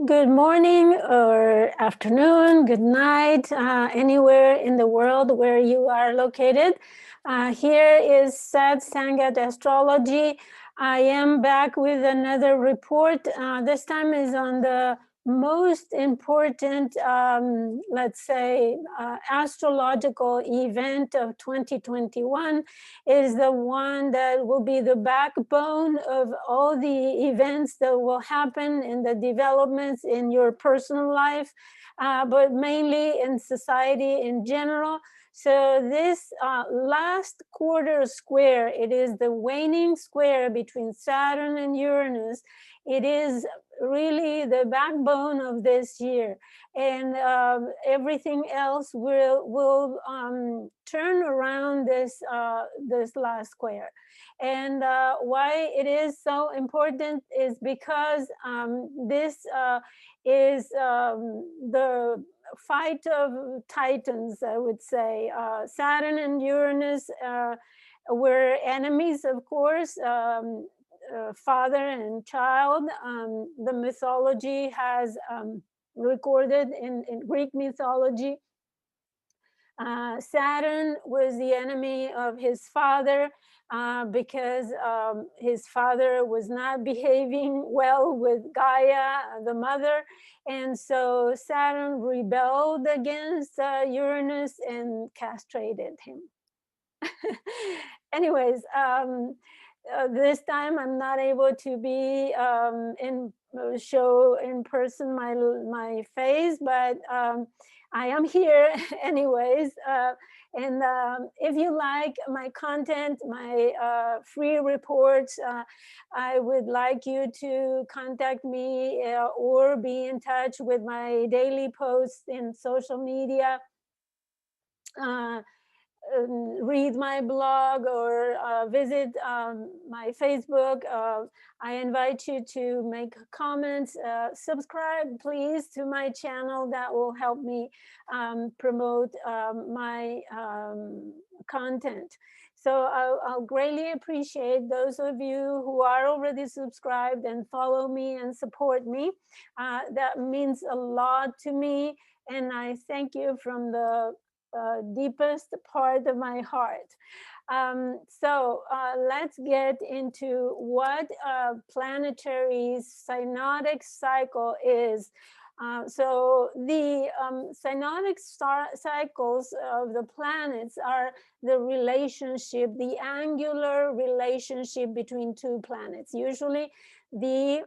Good morning or afternoon, good night, anywhere in the world where you are located. Here is Sat Sangat Astrology. I am back with another report. This time is on the most important, let's say, astrological event of 2021. Is the one that will be the backbone of all the events that will happen in the developments in your personal life, but mainly in society in general. So this last quarter square, it is the waning square between Saturn and Uranus. It is really the backbone of this year, and everything else will turn around this last square. And why it is so important is because this is the fight of titans, I would say. Saturn and Uranus were enemies, of course. Father and child. The mythology has recorded in Greek mythology. Saturn was the enemy of his father because his father was not behaving well with Gaia, the mother. And so Saturn rebelled against Uranus and castrated him. Anyways, this time I'm not able to be show in person my face, but I am here anyways. And if you like my content, my free reports, I would like you to contact me or be in touch with my daily posts in social media. Read my blog or visit my Facebook. I invite you to make comments. Subscribe, please, to my channel. That will help me promote my content. So I'll greatly appreciate those of you who are already subscribed and follow me and support me. That means a lot to me, and I thank you from the deepest part of my heart. So let's get into what a planetary synodic cycle is. So the synodic cycles of the planets are the relationship, the angular relationship between two planets. Usually in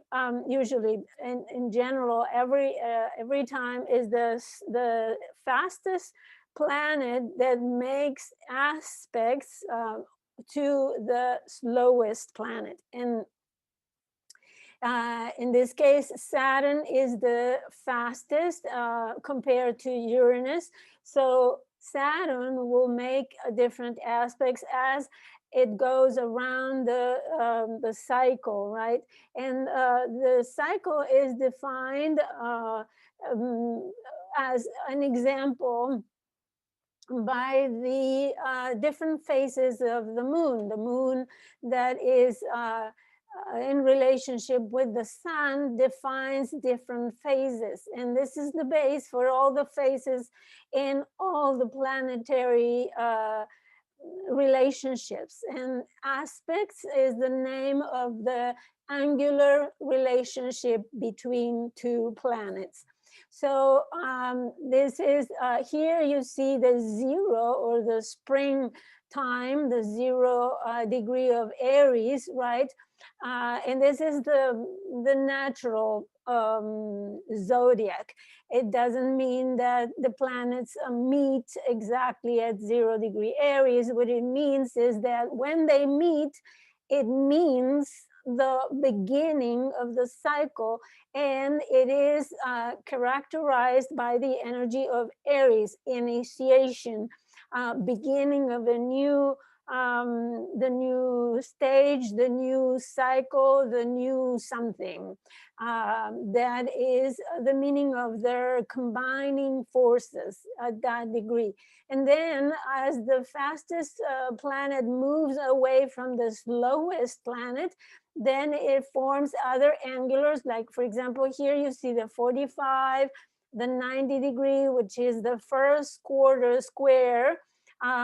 general, every time is the fastest planet that makes aspects to the slowest planet. And in this case, Saturn is the fastest compared to Uranus. So Saturn will make different aspects as it goes around the cycle, right? And the cycle is defined as an example by the different phases of the moon that is in relationship with the sun defines different phases, and this is the base for all the phases in all the planetary relationships. And aspects is the name of the angular relationship between two planets. So this is, here you see the zero, or the spring time, the 0 degree of Aries, right? And this is the natural zodiac. It doesn't mean that the planets meet exactly at 0 degree Aries. What it means is that when they meet, it means the beginning of the cycle, and it is characterized by the energy of Aries, initiation, beginning of a new the new stage, the new cycle, the new something. That is the meaning of their combining forces at that degree. And then as the fastest planet moves away from the slowest planet, then it forms other angulars. Like, for example, here you see the 45, the 90 degree, which is the first quarter square,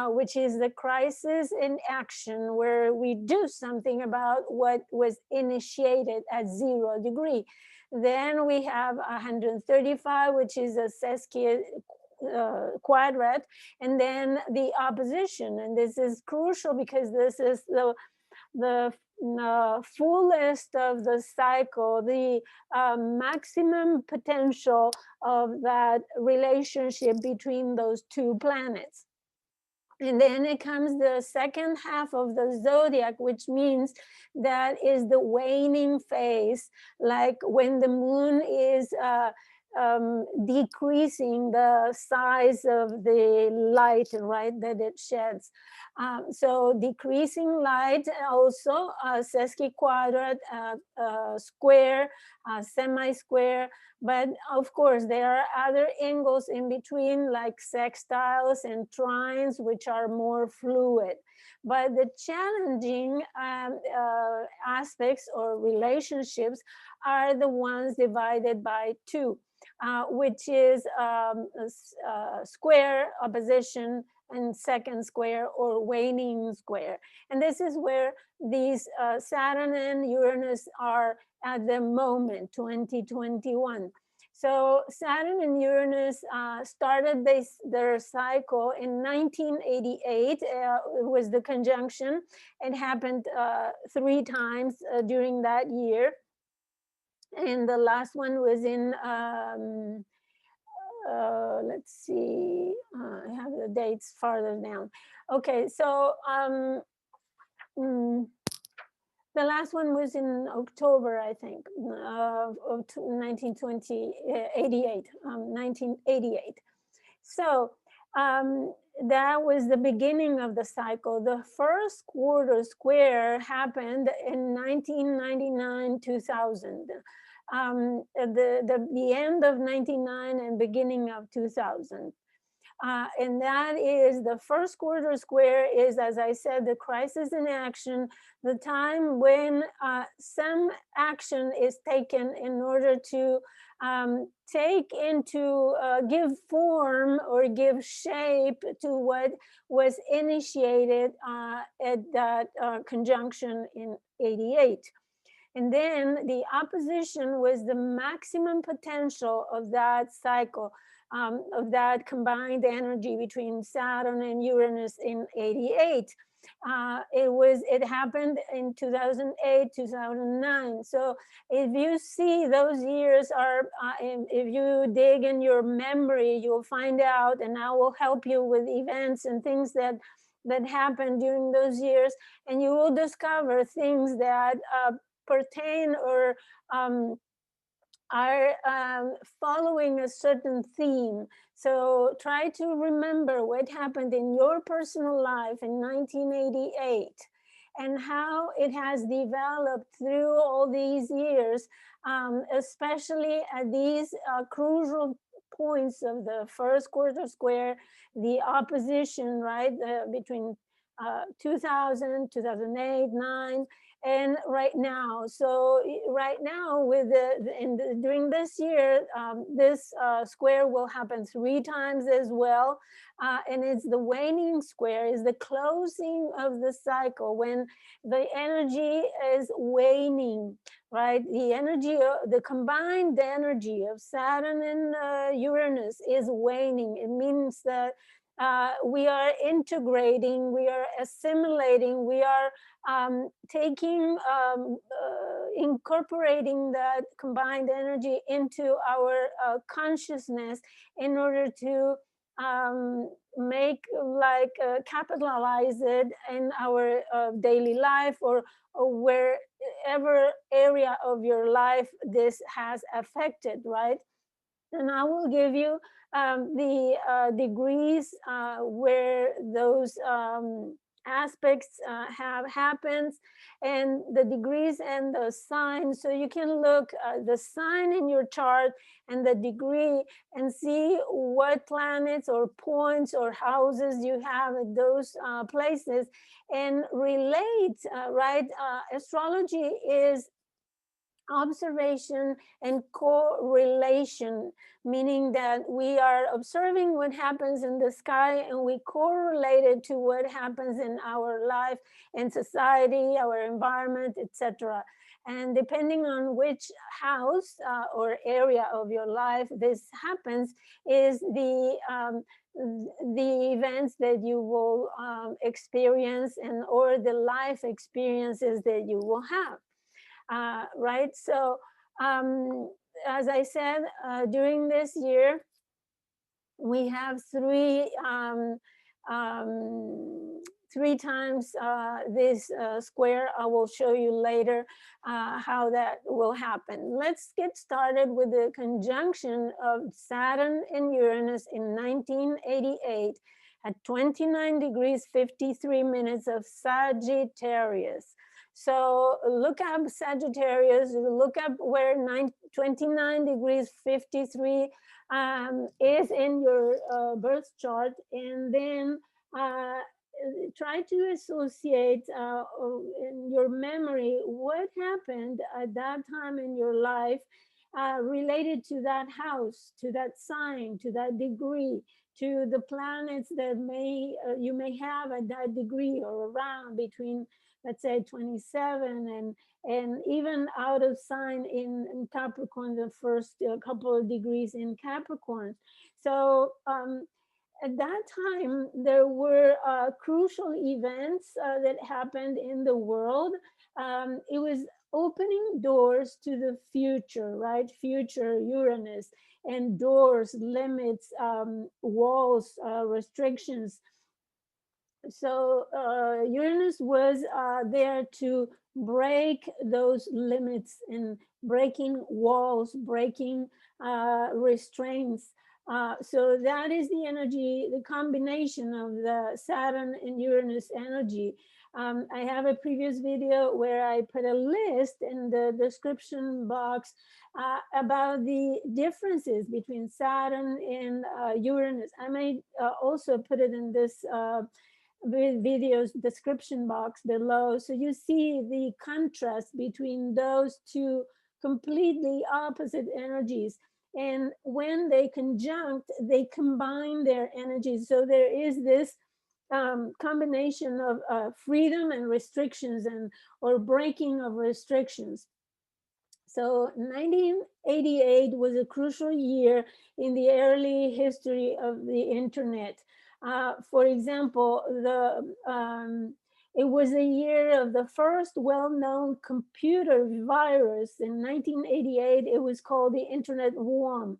which is the crisis in action, where we do something about what was initiated at 0 degree. Then we have 135, which is a sesqui quadrat, and then the opposition. And this is crucial because this is the fullest of the cycle, the maximum potential of that relationship between those two planets. And then it comes the second half of the zodiac, which means that is the waning phase, like when the moon is decreasing the size of the light, right, that it sheds. So decreasing light, also sesquiquadrat, square, semi-square, but of course there are other angles in between, like sextiles and trines, which are more fluid. But the challenging aspects or relationships are the ones divided by 2. Which is square, opposition, and second square or waning square. And this is where these Saturn and Uranus are at the moment, 2021. So Saturn and Uranus started their cycle in 1988. It was the conjunction. It happened 3 times during that year. And the last one was in, let's see, I have the dates farther down. Okay, so the last one was in October, I think, of 1988. So that was the beginning of the cycle. The first quarter square happened in 1999-2000. The end of 99 and beginning of 2000. And that is the first quarter square is, as I said, the crisis in action, the time when some action is taken in order to give form or give shape to what was initiated at that conjunction in 88. And then the opposition was the maximum potential of that cycle, of that combined energy between Saturn and Uranus in 88. It happened in 2008, 2009. So if you see those years are, if you dig in your memory, you'll find out, and I will help you with events and things that happened during those years, and you will discover things that pertain or are following a certain theme. So try to remember what happened in your personal life in 1988 and how it has developed through all these years, especially at these crucial points of the first quarter square, the opposition, right, between 2000, 2008, 9, and right now. So right now, with during this year, this square will happen 3 times as well, and it's the waning square, is the closing of the cycle when the energy is waning, right? The energy, the combined energy of Saturn and Uranus is waning. It means that we are integrating, we are assimilating, we are incorporating that combined energy into our consciousness in order to capitalize it in our daily life or wherever area of your life this has affected, right? And I will give you the degrees where those aspects have happened, and the degrees and the signs. So you can look the sign in your chart and the degree and see what planets or points or houses you have at those places and relate, right? Astrology is observation and correlation, meaning that we are observing what happens in the sky and we correlate it to what happens in our life and society, our environment, etc. And depending on which house or area of your life this happens is the events that you will experience and or the life experiences that you will have. Right? So, as I said, during this year, we have three times this square. I will show you later how that will happen. Let's get started with the conjunction of Saturn and Uranus in 1988 at 29 degrees 53 minutes of Sagittarius. So look up Sagittarius, look up where 29 degrees 53 is in your birth chart, and then try to associate in your memory what happened at that time in your life related to that house, to that sign, to that degree, to the planets that you may have at that degree or around between, let's say, 27 and even out of sign in Capricorn, the first couple of degrees in Capricorn. So at that time, there were crucial events that happened in the world. It was opening doors to the future, right? Future Uranus, and doors, limits, walls, restrictions. So Uranus was there to break those limits and breaking walls, breaking restraints. So that is the energy, the combination of the Saturn and Uranus energy. I have a previous video where I put a list in the description box about the differences between Saturn and Uranus. I may also put it in this video's description box below, so you see the contrast between those two completely opposite energies, and when they conjunct, they combine their energies. So there is this combination of freedom and restrictions, and or breaking of restrictions. So 1988 was a crucial year in the early history of the internet. For example, it was a year of the first well-known computer virus. In 1988, it was called the Internet Worm.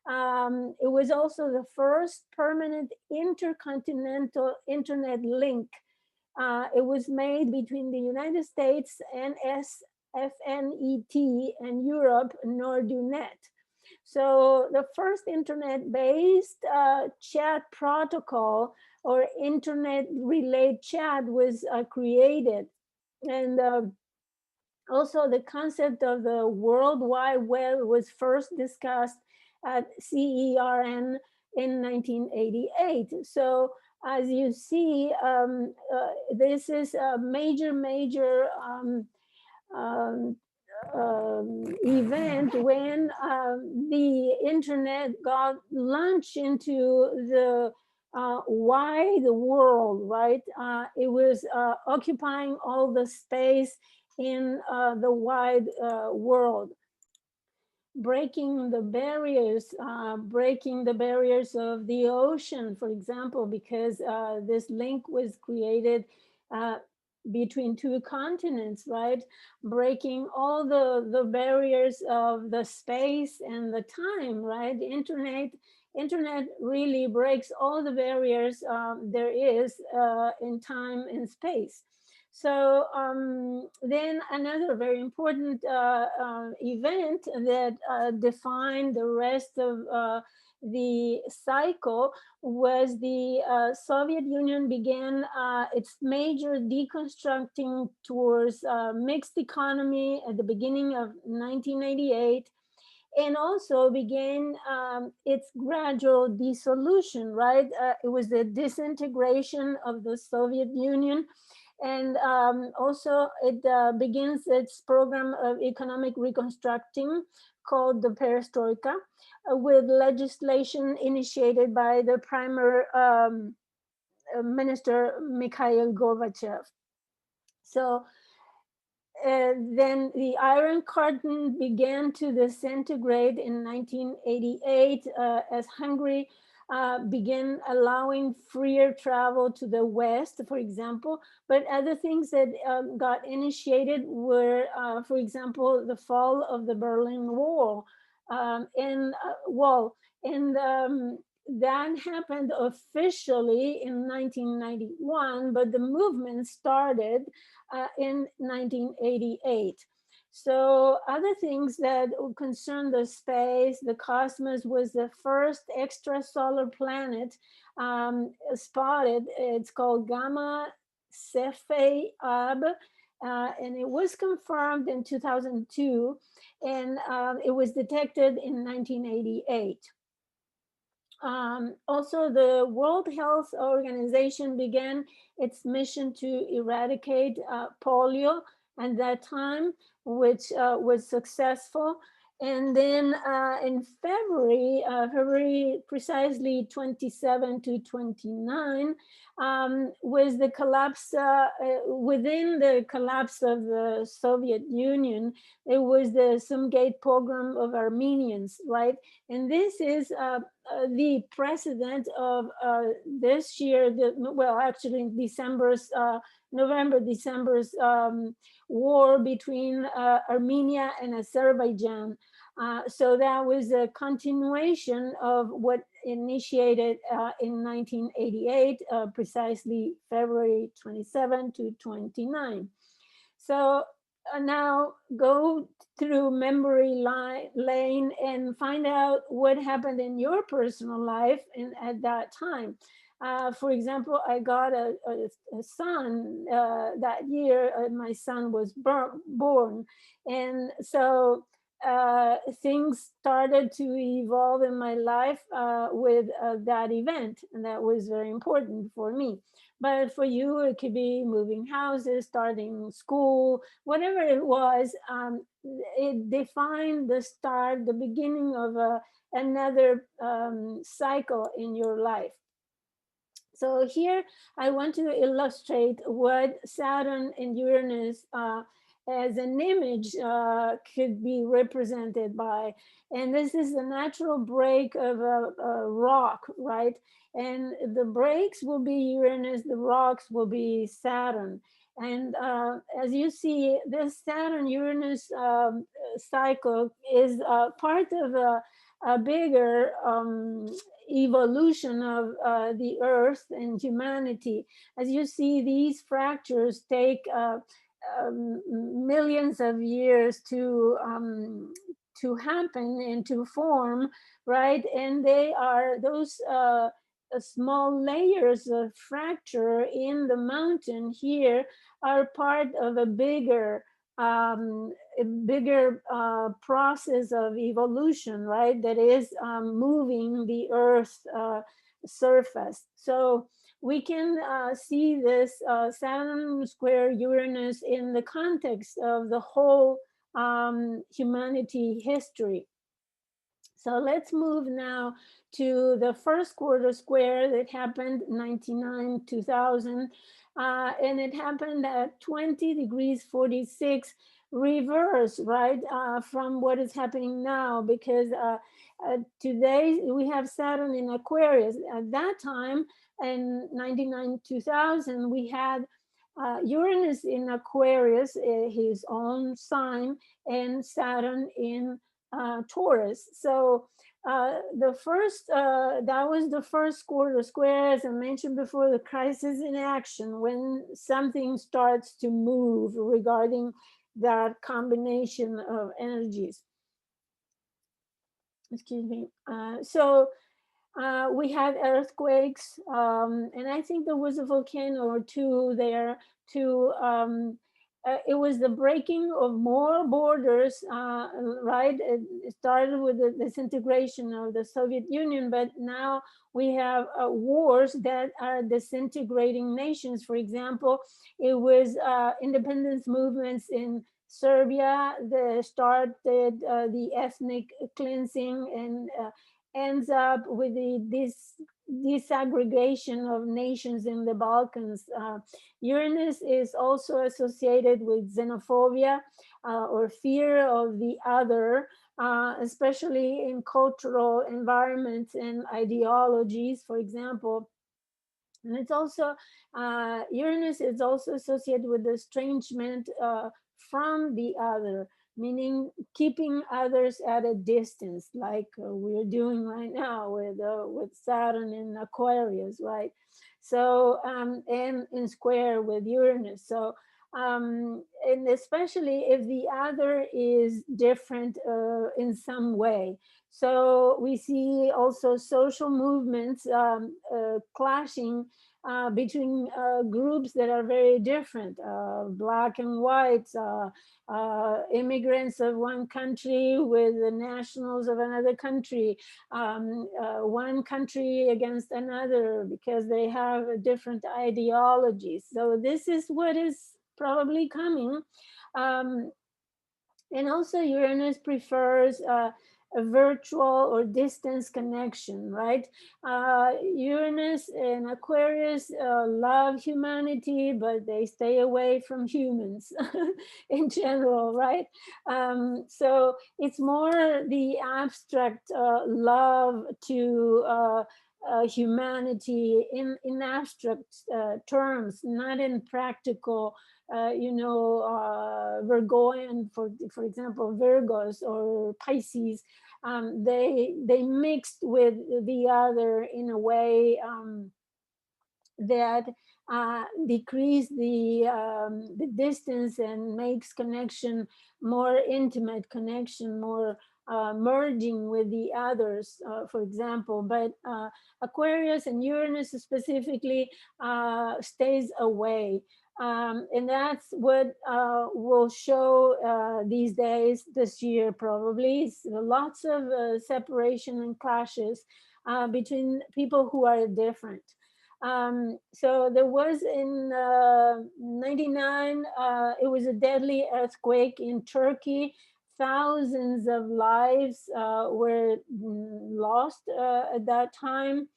It was also the first permanent intercontinental internet link. It was made between the United States and FNET and Europe, NordNet. So the first internet-based chat protocol or internet relayed chat was created. And also the concept of the World Wide Web was first discussed at CERN in 1988. So as you see, this is a major event when the internet got launched into the wide world, right? It was occupying all the space in the wide world, breaking the barriers of the ocean, for example, because this link was created between two continents, right? Breaking all the barriers of the space and the time, right? Internet really breaks all the barriers there is in time and space. So then another very important event that defined the rest of the cycle was the Soviet Union began its major deconstructing towards mixed economy at the beginning of 1988, and also began its gradual dissolution, right? It was the disintegration of the Soviet Union. And also it begins its program of economic reconstructing called the Perestroika, with legislation initiated by the Prime Minister Mikhail Gorbachev. So then the Iron Curtain began to disintegrate in 1988 as Hungary began allowing freer travel to the West, for example. But other things that got initiated were, for example, the fall of the Berlin Wall, and that happened officially in 1991, but the movement started in 1988. So other things that concern the space, the cosmos was the first extrasolar planet spotted. It's called Gamma Cephei Ab, and it was confirmed in 2002, and it was detected in 1988. Also, the World Health Organization began its mission to eradicate polio at that time, which was successful. And then in February precisely 27 to 29, was the collapse, within the collapse of the Soviet Union, it was the Sumgate pogrom of Armenians, right? And this is the precedent of this year, actually November-December's war between Armenia and Azerbaijan. So that was a continuation of what initiated in 1988, precisely February 27 to 29. So now go through memory lane and find out what happened in your personal life at that time. For example, I got a son that year. My son was born, and so things started to evolve in my life with that event, and that was very important for me. But for you, it could be moving houses, starting school, whatever it was. It defined the start, the beginning of another cycle in your life. So here I want to illustrate what Saturn and Uranus as an image could be represented by. And this is the natural break of a rock, right? And the breaks will be Uranus, the rocks will be Saturn. And as you see, this Saturn-Uranus cycle is part of a bigger evolution of the Earth and humanity. As you see, these fractures take millions of years to happen and to form, right? And they are those small layers of fracture in the mountain here are part of a bigger process of evolution, right? That is moving the Earth's surface. So we can see this Saturn square Uranus in the context of the whole humanity history. So let's move now to the first quarter square that happened 99, 2000. And it happened at 20 degrees 46 reverse, right, from what is happening now, because today we have Saturn in Aquarius. At that time, in 99, 2000, we had Uranus in Aquarius, his own sign, and Saturn in Taurus. So That was the first quarter square, as I mentioned before, the crisis in action, when something starts to move regarding that combination of energies. Excuse me. We had earthquakes, and I think there was a volcano or two there too. It was the breaking of more borders, right? It started with the disintegration of the Soviet Union, but now we have wars that are disintegrating nations. For example, it was independence movements in Serbia that started the ethnic cleansing and ends up with this disaggregation of nations in the Balkans. Uranus is also associated with xenophobia or fear of the other, especially in cultural environments and ideologies, for example. And it's also, Uranus is also associated with estrangement from the other, meaning keeping others at a distance, like we're doing right now with Saturn and Aquarius, right? So, and in square with Uranus. So, and especially if the other is different in some way. So we see also social movements clashing between groups that are very different, black and whites, immigrants of one country with the nationals of another country, one country against another because they have different ideologies. So this is what is probably coming. And also Uranus prefers a virtual or distance connection, right? Uranus and Aquarius love humanity, but they stay away from humans in general, right? So it's more the abstract love to humanity in abstract terms, not in practical Virgoan, for example, Virgos or Pisces, they mixed with the other in a way that decrease the distance and makes connection more intimate connection, more merging with the others, for example. But Aquarius and Uranus specifically stays away. And that's what will show these days, this year probably. Lots of separation and clashes between people who are different. So there was in 99, it was a deadly earthquake in Turkey. Thousands of lives were lost at that time.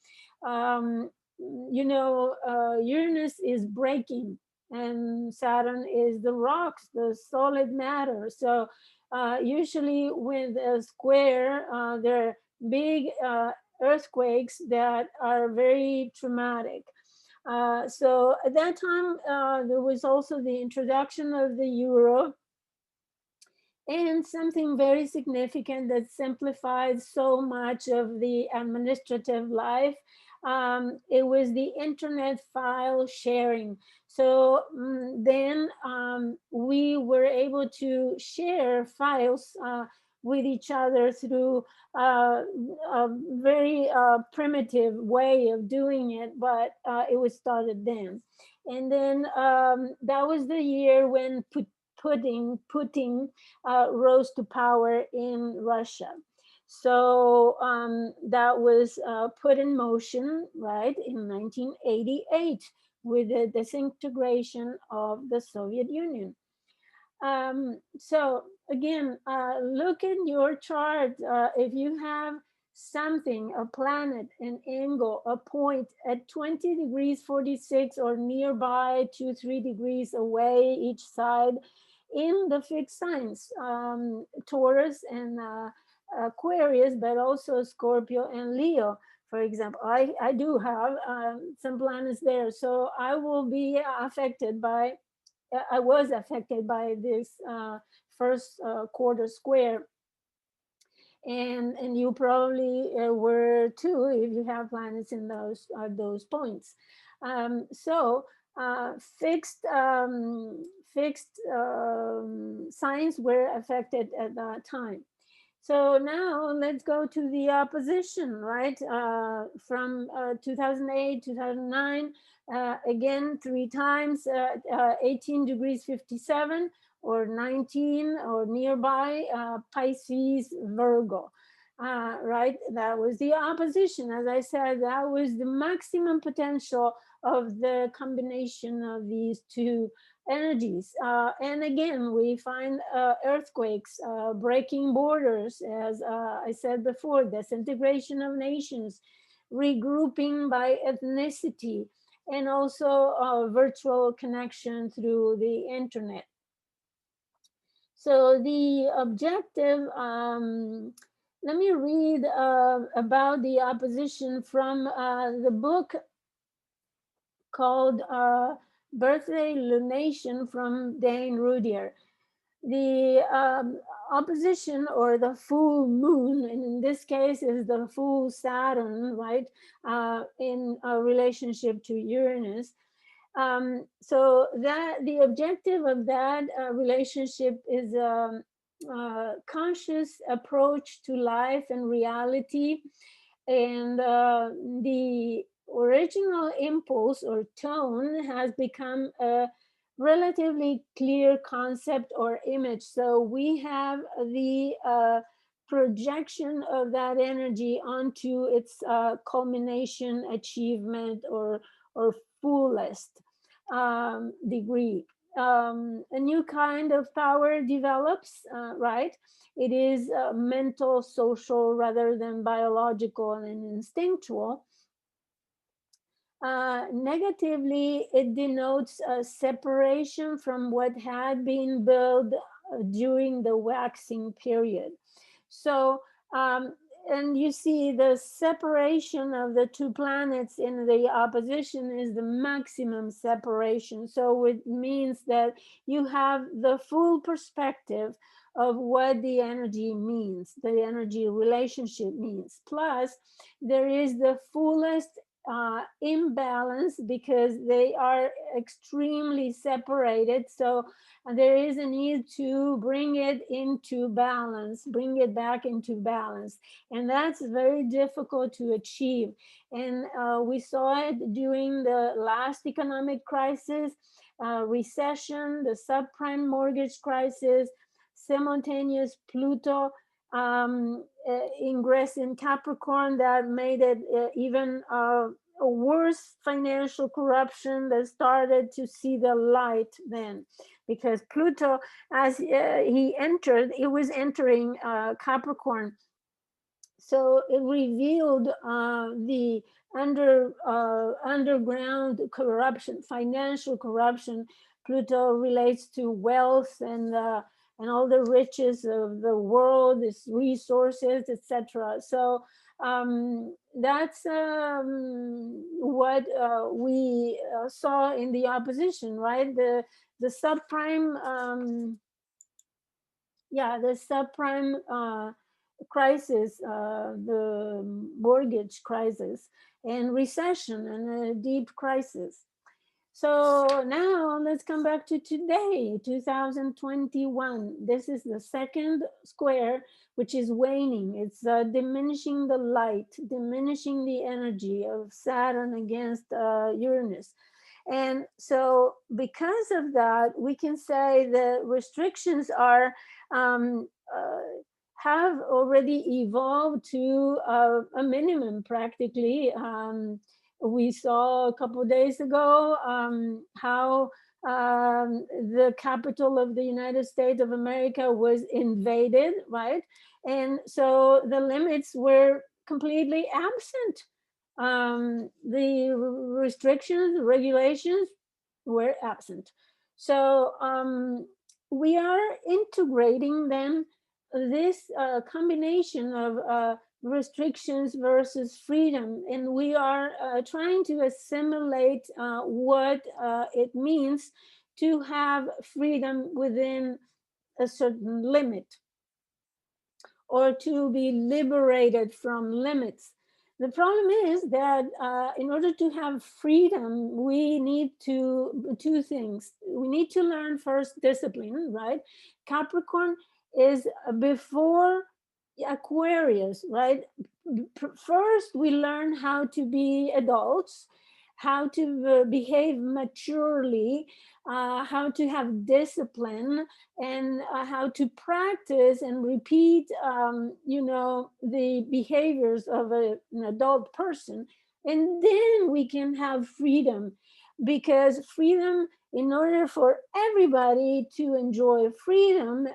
Uranus is breaking and Saturn is the rocks, the solid matter. So usually with a square, there are big earthquakes that are very traumatic. So at that time, there was also the introduction of the euro, and something very significant that simplified so much of the administrative life. It was the internet file sharing. So then we were able to share files with each other through a very primitive way of doing it, but it was started then. And then that was the year when Putin rose to power in Russia. So that was put in motion, right, in 1988 with the disintegration of the Soviet Union. So again, look in your chart. If you have something, a planet, an angle, a point at 20 degrees 46 or nearby 2-3 degrees away each side in the fixed signs, Taurus and Aquarius, but also Scorpio and Leo. For example, I do have some planets there, so I will be affected by, I was affected by this first quarter square. and you probably were too if you have planets in those points. So fixed signs were affected at that time. So now let's go to the opposition, right? From 2008, 2009, again, 3 times, 18 degrees 57 or 19 or nearby, Pisces, Virgo. Right, that was the opposition. As I said, that was the maximum potential of the combination of these two energies. And again, we find earthquakes, breaking borders, as I said before, disintegration of nations, regrouping by ethnicity, and also virtual connection through the internet. So the objective, let me read about the opposition from the book called Birthday Lunation from Dane Rudier. The opposition, or the full moon, and in this case is the full Saturn, right, in a relationship to Uranus. So that the objective of that relationship is a conscious approach to life and reality, and the original impulse or tone has become a relatively clear concept or image. So we have the projection of that energy onto its culmination, achievement, or fullest degree. A new kind of power develops, right? It is mental, social, rather than biological and instinctual. Negatively, it denotes a separation from what had been built during the waxing period. So, and you see the separation of the two planets in the opposition is the maximum separation. So it means that you have the full perspective of what the energy means, the energy relationship means. Plus, there is the fullest imbalance because they are extremely separated. So there is a need to bring it into balance, bring it back into balance. And that's very difficult to achieve. And we saw it during the last economic crisis, recession, the subprime mortgage crisis, simultaneous Pluto ingress in Capricorn that made it even a worse financial corruption that started to see the light then, because Pluto, as he entered, it was entering Capricorn. So it revealed the underground corruption, financial corruption. Pluto relates to wealth and all the riches of the world, its resources, etc. So that's what we saw in the opposition, right? The subprime, the subprime crisis, the mortgage crisis, and recession, and a deep crisis. So now let's come back to today, 2021. This is the second square, which is waning. It's diminishing the light, diminishing the energy of Saturn against Uranus. And so because of that, we can say the restrictions are have already evolved to a minimum practically. We saw a couple of days ago how the capital of the United States of America was invaded, right? And so the limits were completely absent. The restrictions, the regulations were absent. So we are integrating then this combination of restrictions versus freedom, and we are trying to assimilate what it means to have freedom within a certain limit, or to be liberated from limits. The problem is that in order to have freedom, we need two things. We need to learn first discipline, right? Capricorn is before Aquarius, right? First, we learn how to be adults, how to behave maturely, how to have discipline, and how to practice and repeat, the behaviors of an adult person. And then we can have freedom, because freedom, in order for everybody to enjoy freedom,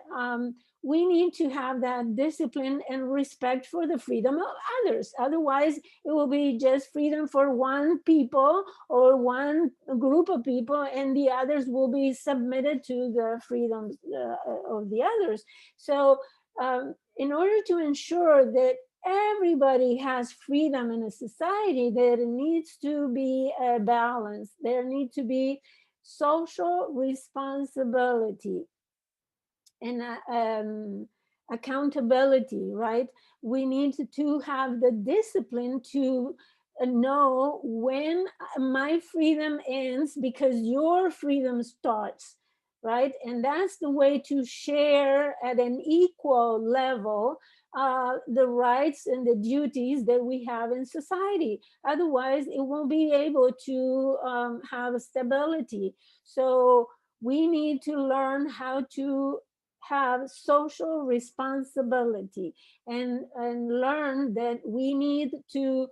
we need to have that discipline and respect for the freedom of others. Otherwise, it will be just freedom for one people or one group of people, and the others will be submitted to the freedoms of the others. So, in order to ensure that everybody has freedom in a society, there needs to be a balance. There needs to be social responsibility and accountability, right? We need to have the discipline to know when my freedom ends because your freedom starts, right? And that's the way to share at an equal level the rights and the duties that we have in society. Otherwise, it won't be able to have stability. So we need to learn how to have social responsibility, and learn that we need to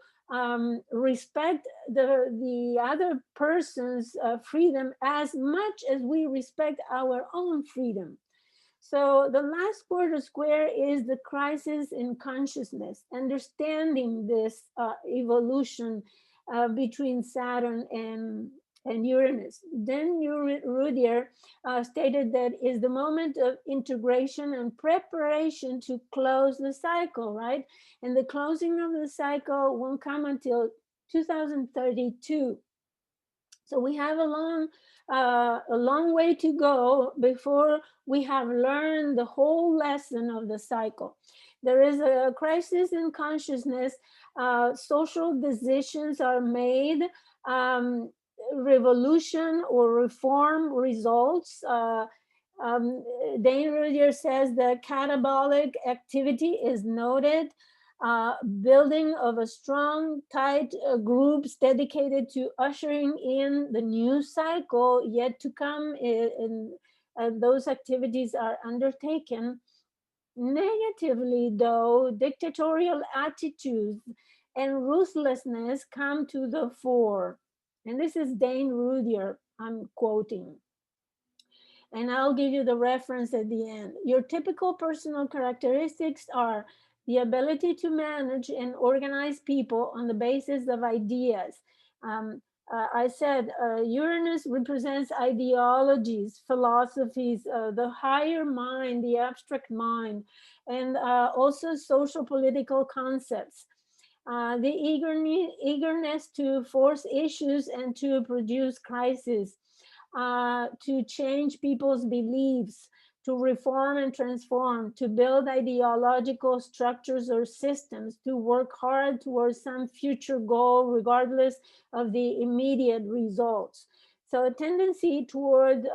respect the other person's freedom as much as we respect our own freedom. So the last quarter square is the crisis in consciousness, understanding this evolution between Saturn and Uranus. Then Rudier stated that is the moment of integration and preparation to close the cycle, right? And the closing of the cycle won't come until 2032. So we have a long way to go before we have learned the whole lesson of the cycle. There is a crisis in consciousness. Social decisions are made. Revolution or reform results. Dane Rudier says the catabolic activity is noted. Building of a strong, tight groups dedicated to ushering in the new cycle yet to come, those activities are undertaken. Negatively, though, dictatorial attitudes and ruthlessness come to the fore. And this is Dane Rudier, I'm quoting. And I'll give you the reference at the end. Your typical personal characteristics are the ability to manage and organize people on the basis of ideas. I said Uranus represents ideologies, philosophies, the higher mind, the abstract mind, and also social political concepts. The eagerness to force issues and to produce crises, to change people's beliefs, to reform and transform, to build ideological structures or systems, to work hard towards some future goal, regardless of the immediate results. So a tendency toward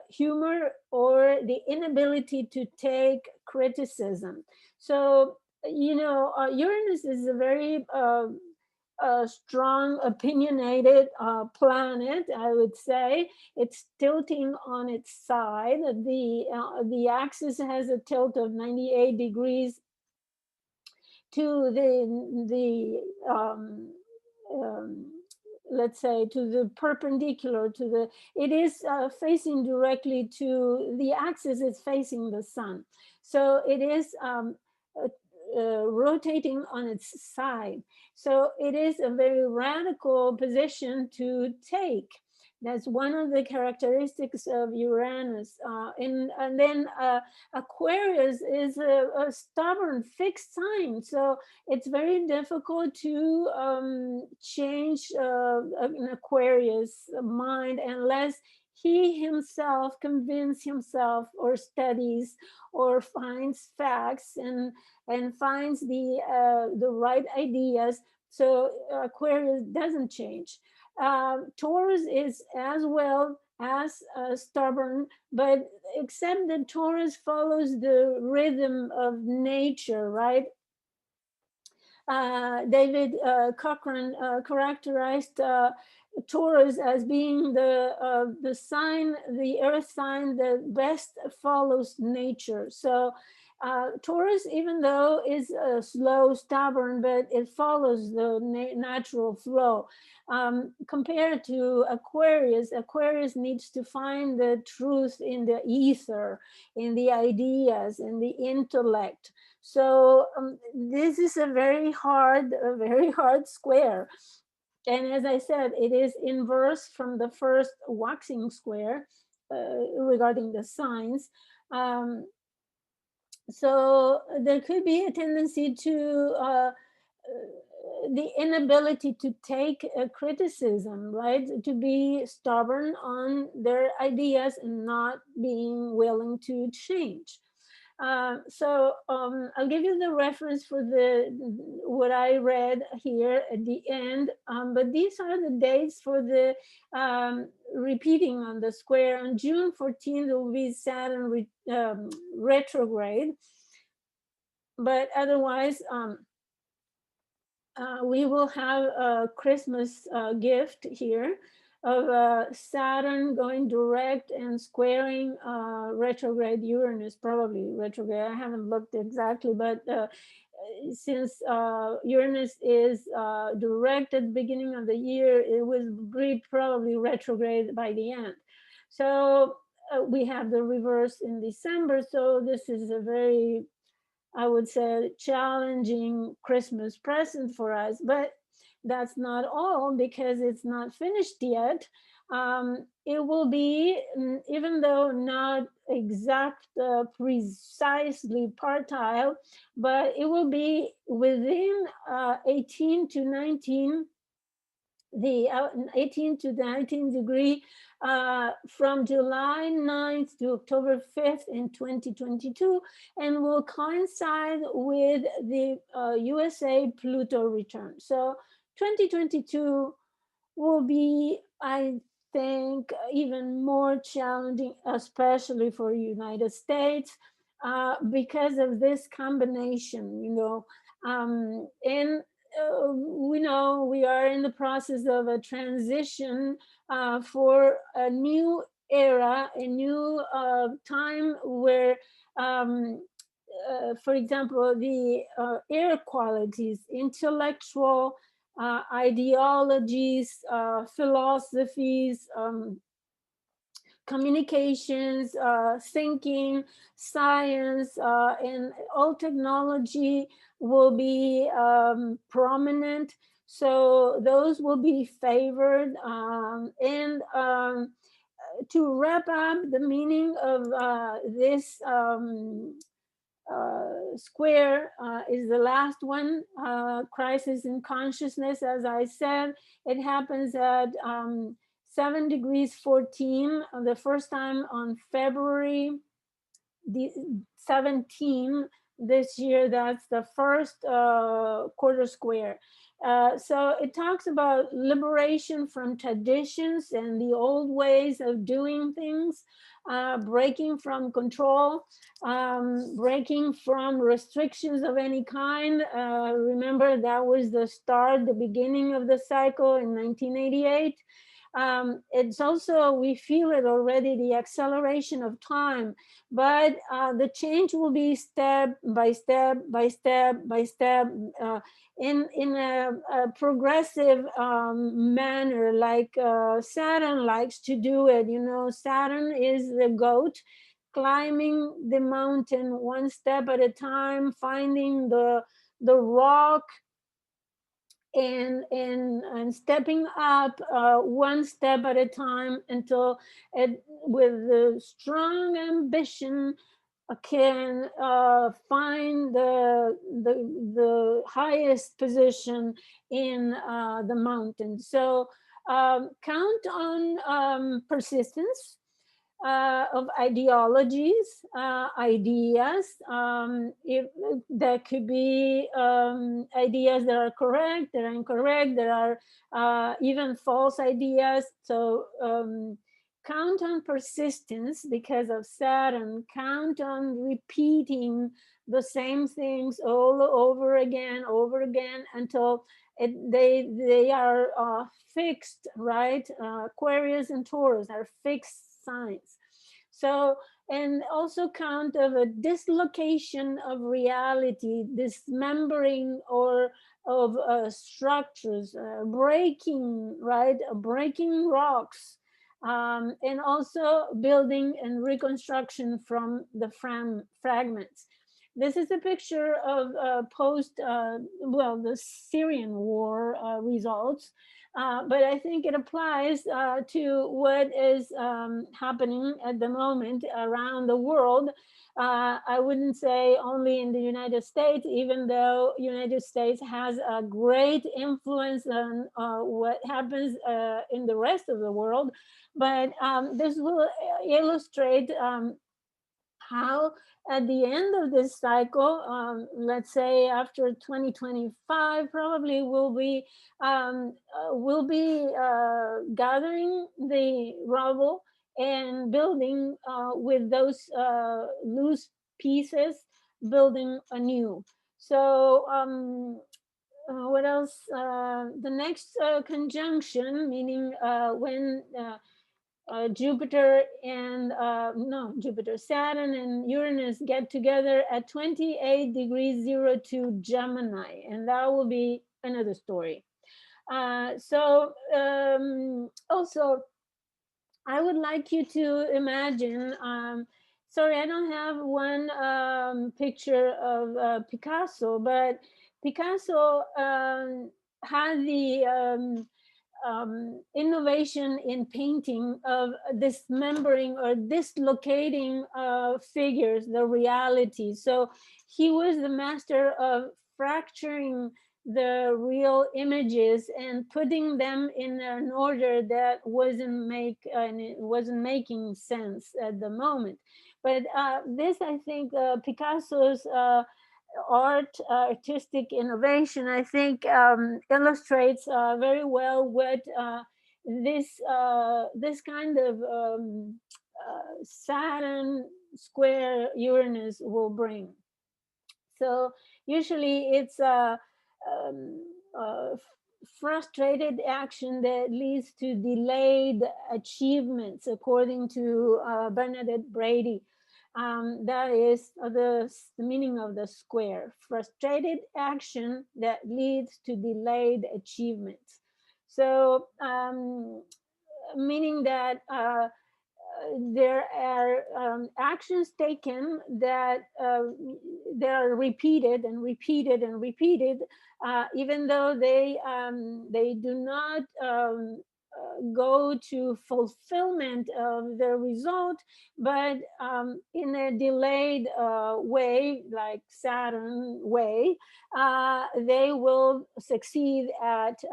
humor or the inability to take criticism. So, Uranus is a very strong, opinionated planet, I would say. It's tilting on its side. The axis has a tilt of 98 degrees to let's say, to the perpendicular to the, it is facing directly to, the axis is facing the sun. So it is rotating on its side. So it is a very radical position to take. That's one of the characteristics of Uranus. And then Aquarius is a stubborn, fixed sign. So it's very difficult to change an Aquarius mind unless he himself convinces himself or studies or finds facts and finds the right ideas. So Aquarius doesn't change. Taurus is as well as stubborn, but except that Taurus follows the rhythm of nature, right? David Cochrane characterized Taurus as being the sign, the earth sign that best follows nature. So Taurus, even though is slow, stubborn, but it follows the natural flow. Compared to Aquarius, Aquarius needs to find the truth in the ether, in the ideas, in the intellect. So this is a very hard square. And as I said, it is inverse from the first waxing square regarding the signs. So there could be a tendency to the inability to take criticism, right? To be stubborn on their ideas and not being willing to change. So I'll give you the reference for what I read here at the end, but these are the dates for the repeating on the square. On June 14th, there will be Saturn retrograde, but otherwise, we will have a Christmas gift here of Saturn going direct and squaring retrograde Uranus, probably retrograde. I haven't looked exactly, but since Uranus is direct at the beginning of the year, it will be probably retrograde by the end. So we have the reverse in December. So this is a very, I would say, challenging Christmas present for us. But that's not all, because it's not finished yet. It will be, even though not exact, precisely partile, but it will be within 18 to 19, the 18 to 19 degree from July 9th to October 5th in 2022, and will coincide with the USA Pluto return. So 2022 will be, I think, even more challenging, especially for United States, because of this combination, and we know we are in the process of a transition for a new era, a new time where, for example, the air qualities, intellectual ideologies, philosophies, communications, thinking, science, and all technology will be prominent. So those will be favored. And to wrap up the meaning of this square is the last one, crisis in consciousness. As I said, it happens at 7 degrees 14, the first time on February 17 this year. That's the first quarter square. So it talks about liberation from traditions and the old ways of doing things, breaking from control, breaking from restrictions of any kind. Remember, that was the start, the beginning of the cycle in 1988. It's also, we feel it already, the acceleration of time, but the change will be step by step by step by step, in a progressive manner, like Saturn likes to do it. Saturn is the goat, climbing the mountain one step at a time, finding the rock, and stepping up one step at a time, until it, with the strong ambition, can find the highest position in the mountain. So count on persistence of ideologies, ideas. If there could be ideas that are correct, that are incorrect, there are even false ideas. So count on persistence because of Saturn. Count on repeating the same things all over again, until they are fixed, right? Aquarius and Taurus are fixed signs. So, and also count of a dislocation of reality, dismembering or of structures, breaking, right? Breaking rocks, and also building and reconstruction from the fragments. This is a picture of the Syrian war results, but I think it applies to what is happening at the moment around the world. I wouldn't say only in the United States, even though United States has a great influence on what happens in the rest of the world, but this will illustrate how at the end of this cycle, let's say after 2025, probably we'll be gathering the rubble and building with those loose pieces, building anew. So what else? The next conjunction, meaning when Saturn and Uranus get together at 28 degrees 02 Gemini, and that will be another story. Also, I would like you to imagine, sorry, I don't have one picture of Picasso, but Picasso had the innovation in painting of dismembering or dislocating figures, the reality. So he was the master of fracturing the real images and putting them in an order that wasn't making sense at the moment. But this, I think, Picasso's artistic innovation, I think, illustrates very well what this kind of Saturn square Uranus will bring. So usually it's frustrated action that leads to delayed achievements, according to Bernadette Brady. That is the meaning of the square: frustrated action that leads to delayed achievements. So meaning that there are actions taken that they are repeated and repeated and repeated, even though they do not go to fulfillment of the result, but in a delayed way, like Saturn way, they will succeed at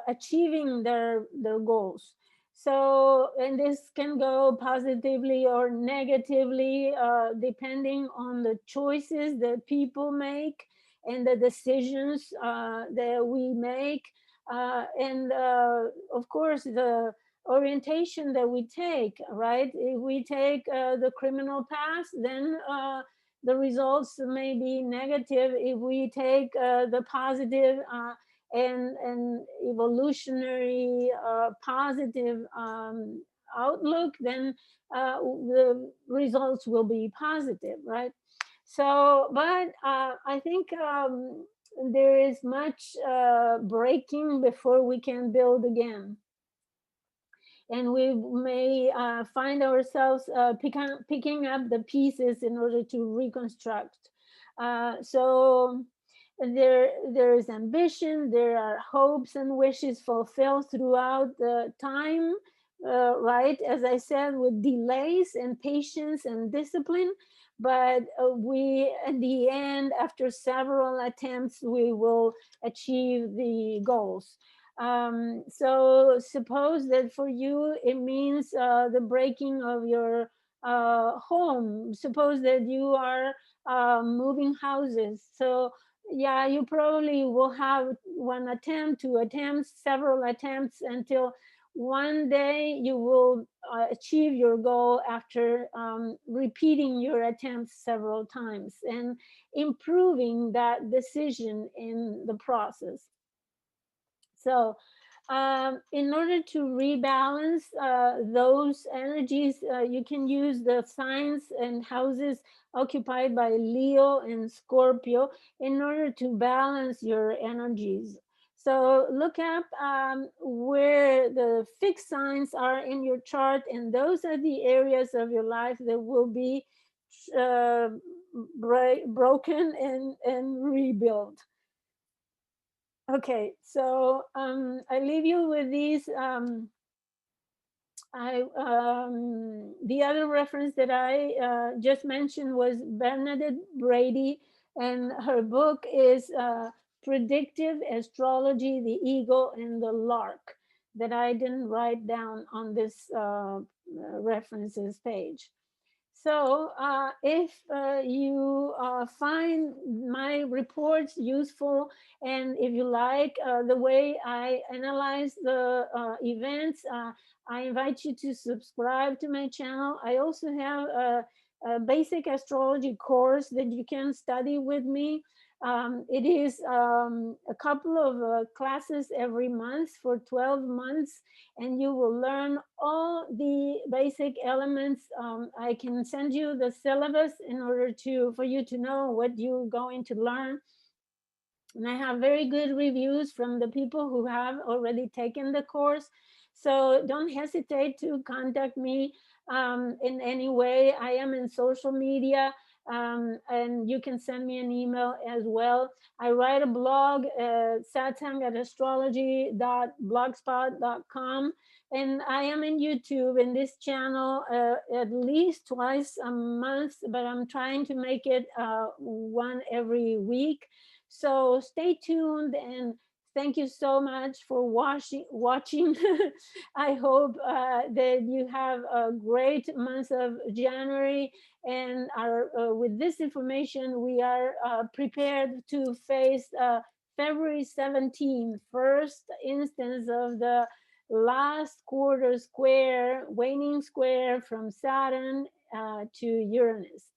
achieving their goals. So, and this can go positively or negatively, depending on the choices that people make and the decisions that we make, and of course the orientation that we take, right? If we take the criminal path, then the results may be negative. If we take the positive and evolutionary positive outlook, then the results will be positive, right? So, but I think there is much breaking before we can build again. And we may find ourselves picking up the pieces in order to reconstruct. So there is ambition, there are hopes and wishes fulfilled throughout the time, right? As I said, with delays and patience and discipline. but we, at the end, after several attempts, we will achieve the goals. So suppose that for you it means the breaking of your home. Suppose that you are moving houses. So yeah, you probably will have one attempt, two attempts, several attempts, until one day you will achieve your goal after repeating your attempts several times and improving that decision in the process. So in order to rebalance those energies, you can use the signs and houses occupied by Leo and Scorpio in order to balance your energies. So look up where the fixed signs are in your chart, and those are the areas of your life that will be broken and rebuilt. Okay, so I leave you with these. The other reference that I just mentioned was Bernadette Brady, and her book is Predictive Astrology, the Eagle and the Lark, that I didn't write down on this references page. So if you find my reports useful, and if you like the way I analyze the events, I invite you to subscribe to my channel. I also have a basic astrology course that you can study with me. It is a couple of classes every month for 12 months, and you will learn all the basic elements. I can send you the syllabus in order for you to know what you're going to learn. And I have very good reviews from the people who have already taken the course. So don't hesitate to contact me in any way. I am in social media, and you can send me an email as well. I write a blog, satsang@astrology.blogspot.com, and I am in YouTube in this channel at least twice a month, but I'm trying to make it one every week. So stay tuned, and thank you so much for watching. I hope that you have a great month of January, and with this information, we are prepared to face February 17th, first instance of the last quarter square, waning square from Saturn to Uranus.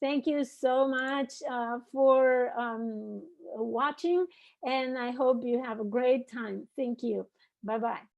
Thank you so much for watching, and I hope you have a great time. Thank you. Bye-bye.